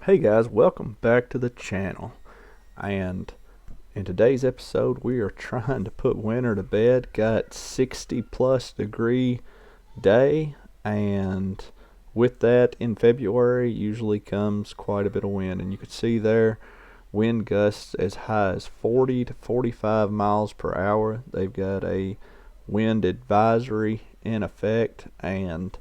Hey guys, welcome back to the channel. And in today's episode we are trying to put winter to bed. Got 60+ degree day, and with that in February usually comes quite a bit of wind, and you can see there wind gusts as high as 40 to 45 miles per hour. They've got a wind advisory in effect, and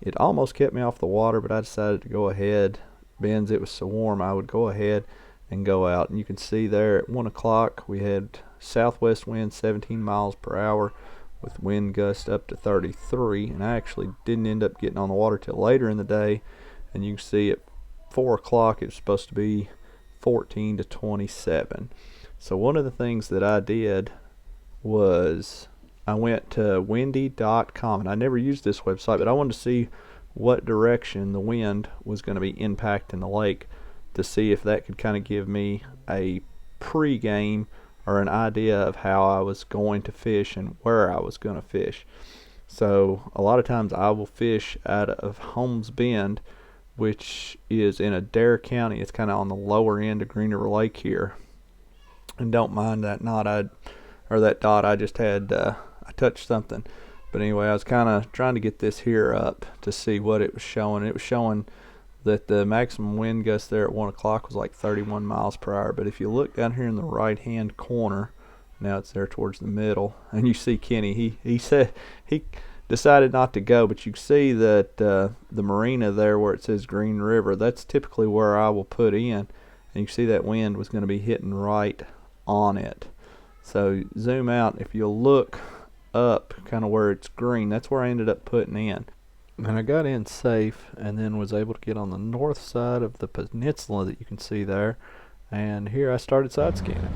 it almost kept me off the water, but I decided to go ahead. Ben's it was so warm, I would go ahead and go out. And you can see there at 1 o'clock we had southwest wind 17 miles per hour with wind gusts up to 33, and I actually didn't end up getting on the water till later in the day. And you can see at 4 o'clock it was supposed to be 14 to 27. So one of the things that I did was I went to windy.com, and I never used this website, but I wanted to see what direction the wind was going to be impacting the lake, to see if that could kind of give me a pre-game or an idea of how I was going to fish and where I was going to fish. So a lot of times I will fish out of Holmes Bend, which is in Adair County. It's kind of on the lower end of Green River Lake here, and don't mind that dot I just had. I touched something. But anyway, I was kind of trying to get this here up to see what it was showing. It was showing that the maximum wind gust there at 1 o'clock was like 31 miles per hour. But if you look down here in the right hand corner, now it's there towards the middle, and you see Kenny, he said he decided not to go, but you can see that the marina there where it says Green River, that's typically where I will put in, and you can see that wind was going to be hitting right on it. So zoom out, if you'll look up kind of where it's green, that's where I ended up putting in. And I got in safe, and then was able to get on the north side of the peninsula that you can see there, and here I started side scanning.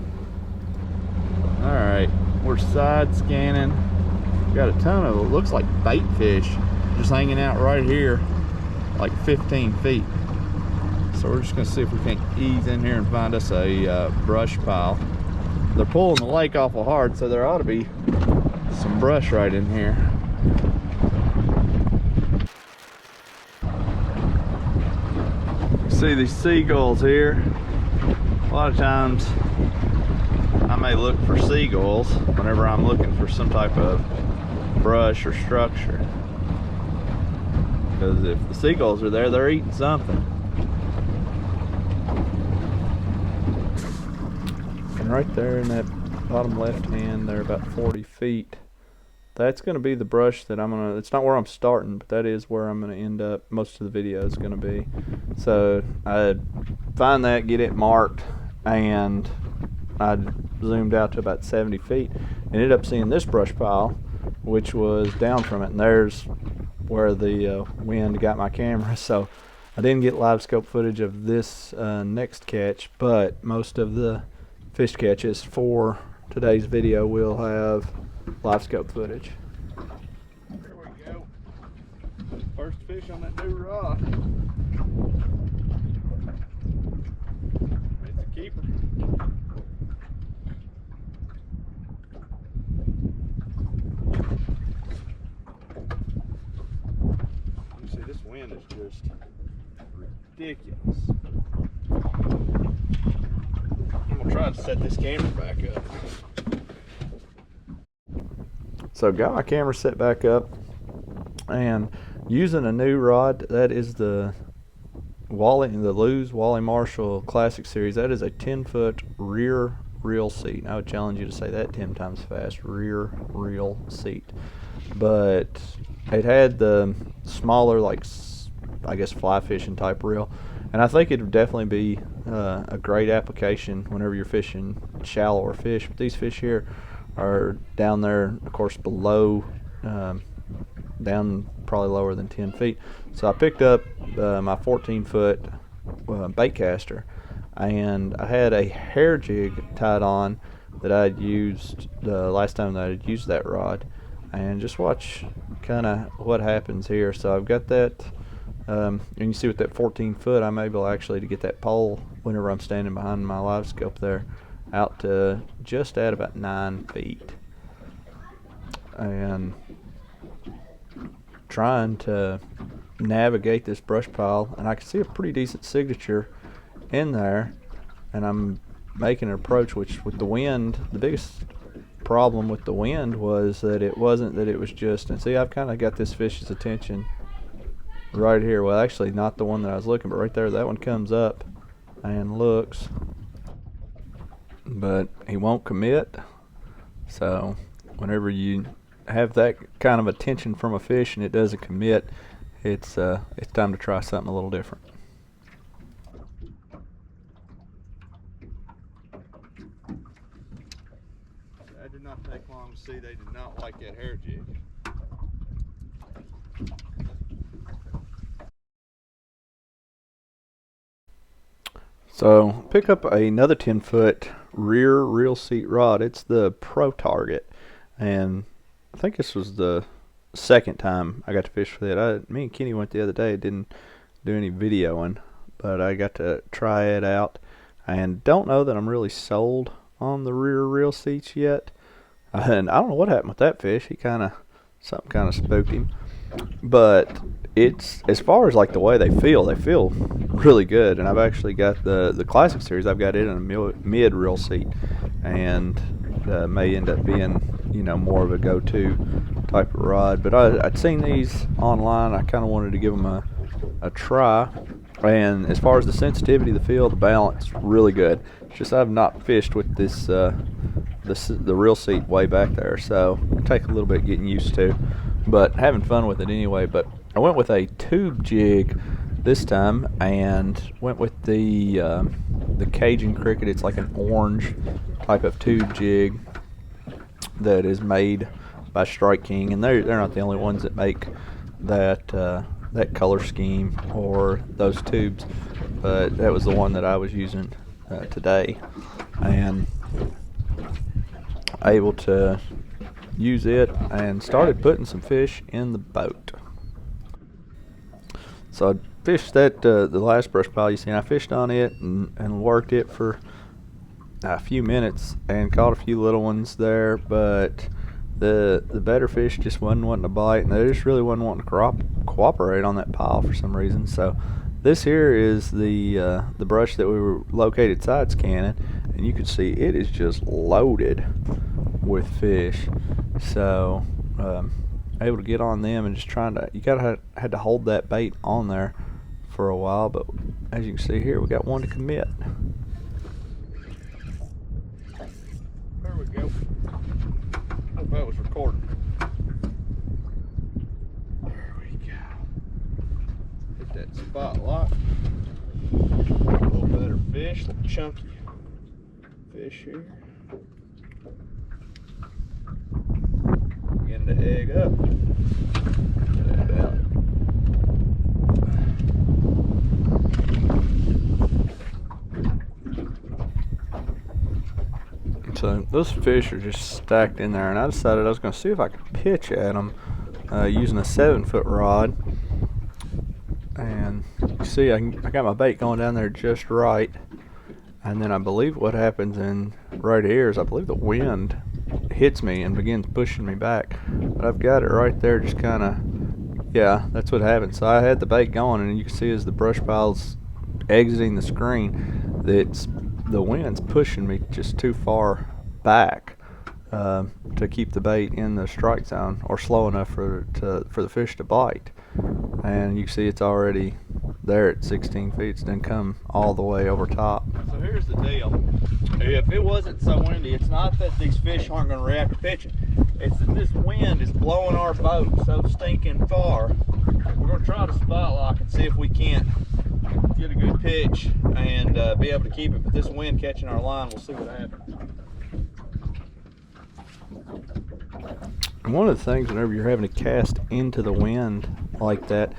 Alright, we're side scanning. Got a ton of what looks like bait fish just hanging out right here, like 15 feet. So we're just going to see if we can ease in here and find us a brush pile. They're pulling the lake awful hard, so there ought to be some brush right in here. See these seagulls here. A lot of times I may look for seagulls whenever I'm looking for some type of brush or structure, because if the seagulls are there, they're eating something. And right there in that bottom left hand there, about 40 feet, that's going to be the brush that it's not where I'm starting, but that is where I'm going to end up. Most of the video is going to be. So I find that, get it marked, and I zoomed out to about 70 feet, ended up seeing this brush pile, which was down from it, and there's where the wind got my camera. So I didn't get live scope footage of this next catch, but most of the fish catches for today's video will have live scope footage. There we go. First fish on that new rod. It's a keeper. You see, this wind is just ridiculous. I'm gonna try to set this camera back up. So got my camera set back up, and using a new rod, that is the Lews Wally Marshall Classic Series. That is a 10-foot rear reel seat. And I would challenge you to say that 10 times fast. Rear reel seat. But it had the smaller, like, I guess, fly fishing type reel, and I think it would definitely be a great application whenever you're fishing shallower fish. But these fish here are down there, of course, below, down probably lower than 10 feet. So I picked up my 14-foot bait caster, and I had a hair jig tied on that I had used the last time that I had used that rod, and just watch kind of what happens here. So I've got that, and you see with that 14 foot I'm able actually to get that pole whenever I'm standing behind my live scope there out to just at about 9 feet, and trying to navigate this brush pile, and I can see a pretty decent signature in there and I'm making an approach, which with the wind, the biggest problem with the wind was that it wasn't that it was just, and see, I've kind of got this fish's attention right here. Well, actually not the one that I was looking, but right there, that one comes up and looks, but he won't commit. So whenever you have that kind of attention from a fish and it doesn't commit, it's time to try something a little different. That did not take long to see they did not like that hair jig. So pick up another 10-foot rear reel seat rod. It's the Pro Target, and I think this was the second time I got to fish with it. Me and Kenny went the other day. Didn't do any videoing, but I got to try it out, and don't know that I'm really sold on the rear reel seats yet. And I don't know what happened with that fish. Something kind of spooked him. But it's, as far as like the way they feel really good. And I've actually got the Classic series. I've got it in a mid reel seat, and may end up being, you know, more of a go-to type of rod. But I'd seen these online. I kind of wanted to give them a try. And as far as the sensitivity, the feel, the balance, really good. It's just I've not fished with this the reel seat way back there, so it'll take a little bit getting used to, but having fun with it anyway. But I went with a tube jig this time, and went with the Cajun Cricket. It's like an orange type of tube jig that is made by Strike King, and they're not the only ones that make that color scheme or those tubes, but that was the one that I was using today, and able to use it and started putting some fish in the boat. So I fished that the last brush pile you see, and I fished on it and worked it for a few minutes and caught a few little ones there, but the better fish just wasn't wanting to bite, and they just really wasn't wanting to cooperate on that pile for some reason. So this here is the brush that we were located side scanning, and you can see it is just loaded with fish. So able to get on them and just trying to, you had to hold that bait on there for a while, but as you can see here, we got one to commit. There we go. Hope that was recording. There we go. Hit that spot lock. A little better fish, little chunky fish here. Begin to egg up. Get that out. So those fish are just stacked in there, and I decided I was going to see if I could pitch at them using a 7-foot rod. And you see, I got my bait going down there just right, and then I believe what happens in right here is I believe the wind hits me and begins pushing me back. But I've got it right there, just kind of, yeah, that's what happened. So I had the bait going, and you can see as the brush pile's exiting the screen, that the wind's pushing me just too far back to keep the bait in the strike zone, or slow enough for the fish to bite. And you can see it's already there at 16 feet. It's done come all the way over top. So here's the deal. If it wasn't so windy, it's not that these fish aren't going to react to pitching. It's that this wind is blowing our boat so stinking far. We're going to try to spot lock and see if we can't get a good pitch and be able to keep it. But this wind catching our line, we'll see what happens. One of the things whenever you're having to cast into the wind like that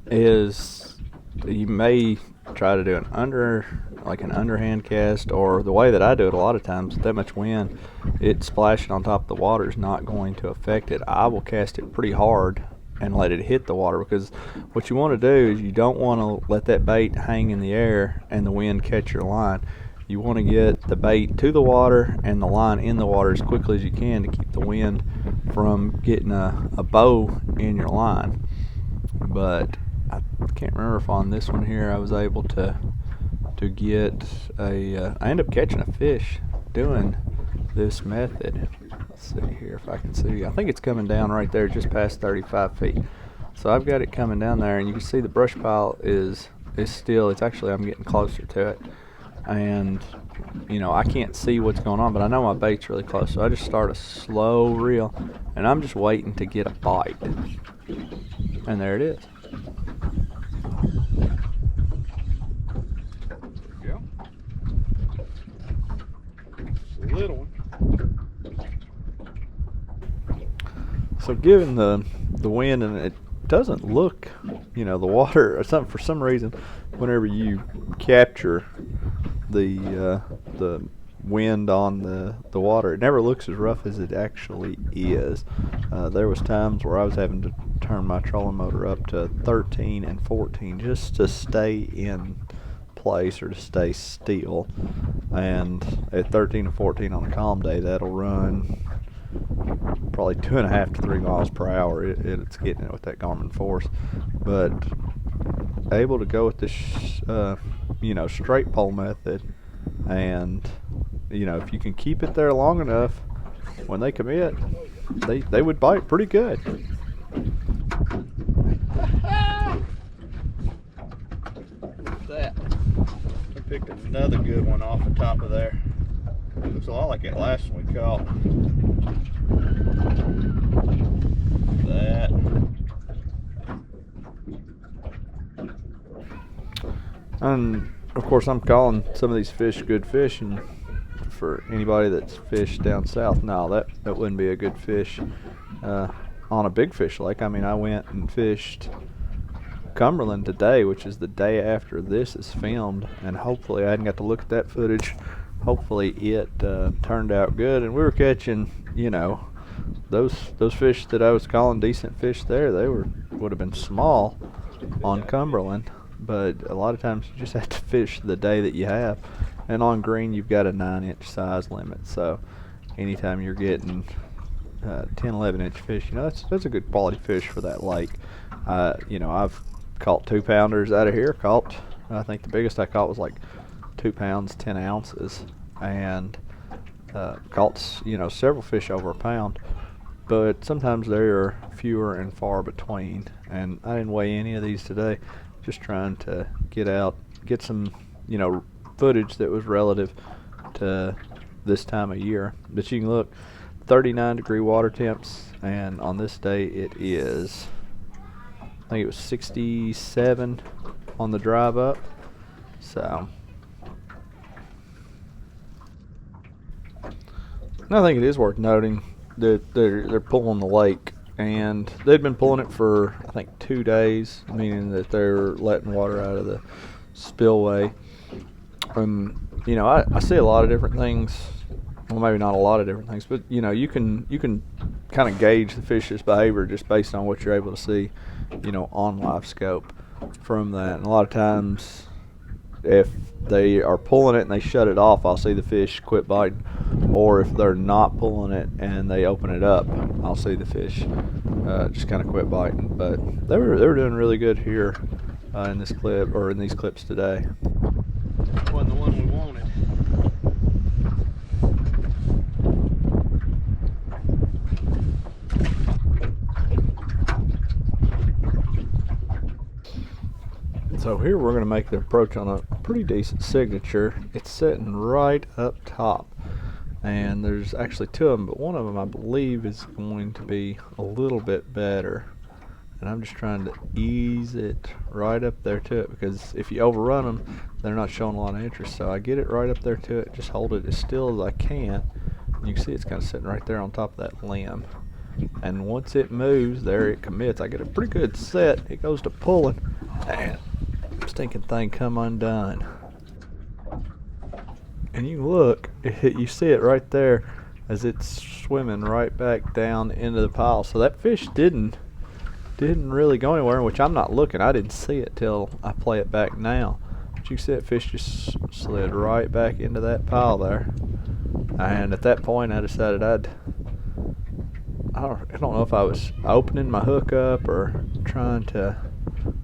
is you may try to do an underhand cast, or the way that I do it a lot of times, with that much wind, it splashing on top of the water is not going to affect it. I will cast it pretty hard and let it hit the water, because what you want to do is you don't want to let that bait hang in the air and the wind catch your line. You want to get the bait to the water and the line in the water as quickly as you can to keep the wind from getting a bow in your line. But I can't remember if on this one here I was able to to get I end up catching a fish doing this method. Let's see here if I can see. I think it's coming down right there just past 35 feet. So I've got it coming down there, and you can see the brush pile is still, it's actually, I'm getting closer to it. And, you know, I can't see what's going on, but I know my bait's really close. So I just start a slow reel, and I'm just waiting to get a bite. And there it is. There we go. Little one. So given the wind, and it doesn't look, you know, the water or something, for some reason, whenever you capture the wind on the water, it never looks as rough as it actually is. There was times where I was having to turn my trolling motor up to 13 and 14 just to stay in place or to stay still, and at 13 and 14 on a calm day, that'll run probably 2.5 to 3 miles per hour. It's getting it with that Garmin Force, but able to go with this you know, straight pole method, and you know, if you can keep it there long enough, when they commit, they would bite pretty good. That I picked another good one off the top of there. It looks a lot like that last one we caught. That. And of course, I'm calling some of these fish good fish, and for anybody that's fished down south, no, that wouldn't be a good fish on a big fish lake. I mean, I went and fished Cumberland today, which is the day after this is filmed, and hopefully I hadn't got to look at that footage. Hopefully it turned out good, and we were catching, you know, those fish that I was calling decent fish there. They would have been small on Cumberland, but a lot of times you just have to fish the day that you have, and on green you've got a 9-inch size limit. So anytime you're getting 10-11-inch fish, you know, that's a good quality fish for that lake. You know, I've caught 2-pounders out of here. I think the biggest I caught was like 2 pounds 10 ounces, and caught, you know, several fish over a pound, but sometimes they are fewer and far between, and I didn't weigh any of these today, just trying to get some, you know, footage that was relative to this time of year. But you can look, 39-degree water temps, and on this day it is, I think it was 67 on the drive up. So and I think it is worth noting that they're pulling the lake, and they've been pulling it for, I think, 2 days, meaning that they're letting water out of the spillway. You know, I see a lot of different things. Well, maybe not a lot of different things, but you know, you can kind of gauge the fish's behavior just based on what you're able to see, you know, on Livescope from that. And a lot of times, if they are pulling it and they shut it off, I'll see the fish quit biting. Or if they're not pulling it and they open it up, I'll see the fish just kind of quit biting. But they were doing really good here in this clip, or in these clips today. Wasn't the one we wanted. So here we're going to make the approach on a pretty decent signature. It's sitting right up top, and there's actually 2 of them, but one of them I believe is going to be a little bit better, and I'm just trying to ease it right up there to it, because if you overrun them, they're not showing a lot of interest. So I get it right up there to it, just hold it as still as I can. You can see it's kind of sitting right there on top of that limb, and once it moves, there it commits. I get a pretty good set. It goes to pulling, and stinking thing come undone. And you look, you see it right there as it's swimming right back down into the pile. So that fish didn't really go anywhere, which I'm not looking. I didn't see it till I play it back now. But you can see that fish just slid right back into that pile there. And at that point, I decided I don't know if I was opening my hook up or trying to,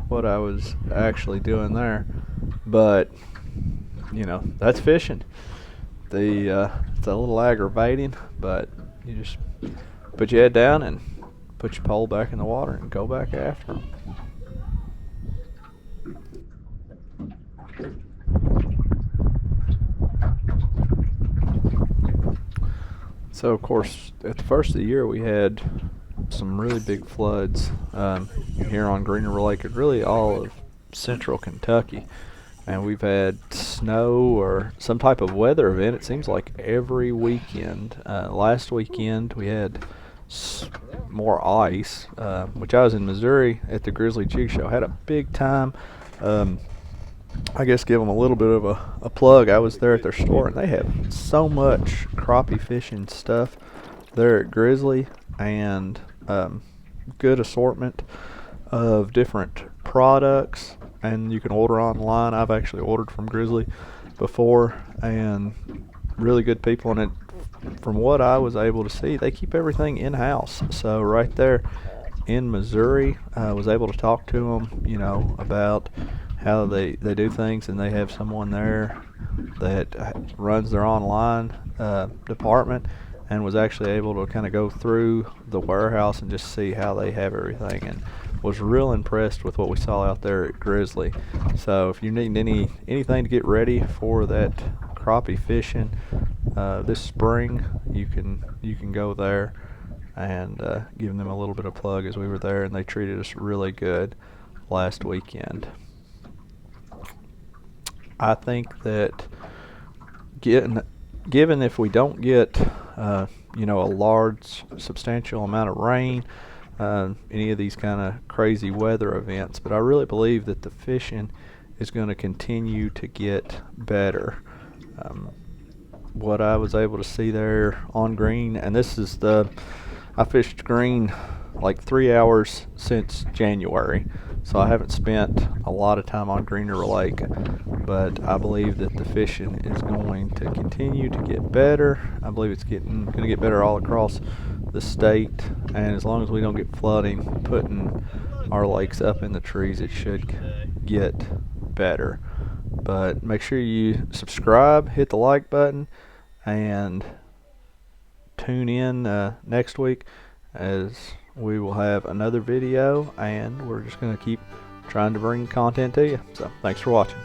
what I was actually doing there, but you know, that's fishing. It's a little aggravating, but you just put your head down and put your pole back in the water and go back after them. So of course, at the first of the year, we had some really big floods here on Green River Lake, and really all of central Kentucky. And we've had snow or some type of weather event, it seems like every weekend. Last weekend we had more ice, which I was in Missouri at the Grizzly Jig Show. Had a big time. I guess give them a little bit of a plug. I was there at their store, and they have so much crappie fishing stuff there at Grizzly, and good assortment of different products, and you can order online. I've actually ordered from Grizzly before, and really good people. And from what I was able to see, they keep everything in-house. So right there in Missouri, I was able to talk to them, you know, about how they do things, and they have someone there that runs their online department, and was actually able to kind of go through the warehouse and just see how they have everything, and was real impressed with what we saw out there at Grizzly. So if you need anything to get ready for that crappie fishing this spring, you can go there and give them a little bit of plug, as we were there and they treated us really good last weekend. I think that given if we don't get you know, a large substantial amount of rain, any of these kind of crazy weather events, but I really believe that the fishing is going to continue to get better. What I was able to see there on Green, and this is I fished Green like 3 hours since January, so I haven't spent a lot of time on Green River Lake, but I believe that the fishing is going to continue to get better. I believe it's going to get better all across the state, and as long as we don't get flooding putting our lakes up in the trees, it should get better. But make sure you subscribe, hit the like button, and tune in next week, as we will have another video, and we're just going to keep trying to bring content to you. So thanks for watching.